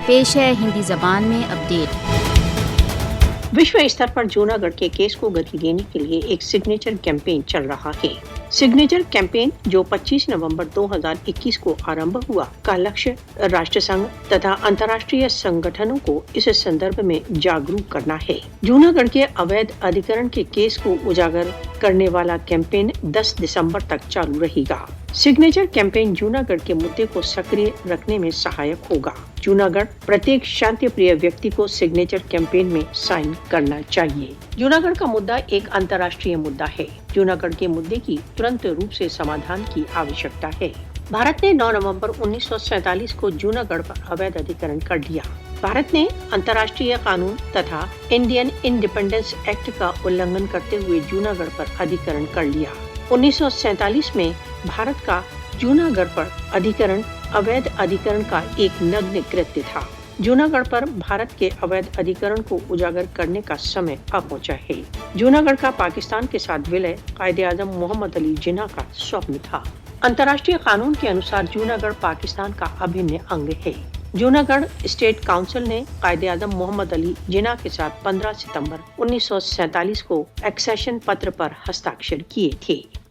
पेश है हिंदी जबान में अपडेट। विश्व स्तर पर जूनागढ़ के केस को गति देने के लिए एक सिग्नेचर कैंपेन चल रहा है। सिग्नेचर कैंपेन जो 25 नवंबर 2021 को आरंभ हुआ का लक्ष्य राष्ट्र संघ तथा अंतर्राष्ट्रीय संगठनों को इस संदर्भ में जागरूक करना है। जूनागढ़ के अवैध अधिग्रहण के केस को उजागर करने वाला कैंपेन 10 दिसंबर तक चालू रहेगा। सिग्नेचर कैंपेन जूनागढ़ के मुद्दे को सक्रिय रखने में सहायक होगा। जूनागढ़ प्रत्येक शांति प्रिय व्यक्ति को सिग्नेचर कैंपेन में साइन करना चाहिए। जूनागढ़ का मुद्दा एक अंतर्राष्ट्रीय मुद्दा है। जूनागढ़ के मुद्दे की तुरंत रूप से समाधान की आवश्यकता है। भारत ने 9 नवंबर 1947 को जूनागढ़ पर अवैध अधिग्रहण कर दिया। भारत ने अंतर्राष्ट्रीय कानून तथा इंडियन इंडिपेंडेंस एक्ट का उल्लंघन करते हुए जूनागढ़ पर अधिग्रहण कर लिया। 1947 में भारत का जूनागढ़ पर अधिग्रहण अवैध अधिग्रहण का एक नग्न कृत्य था। जूनागढ़ पर भारत के अवैध अधिग्रहण को उजागर करने का समय आ पहुंचा है। जूनागढ़ का पाकिस्तान के साथ विलय कायदे-आज़म मोहम्मद अली जिन्ना का स्वप्न था। अंतर्राष्ट्रीय कानून के अनुसार जूनागढ़ पाकिस्तान का अभिन्न अंग है। जूनागढ़ स्टेट काउंसिल ने कायदे-आज़म मोहम्मद अली जिन्ना के साथ 15 सितंबर 1947 को एक्सेशन पत्र पर हस्ताक्षर किए थे।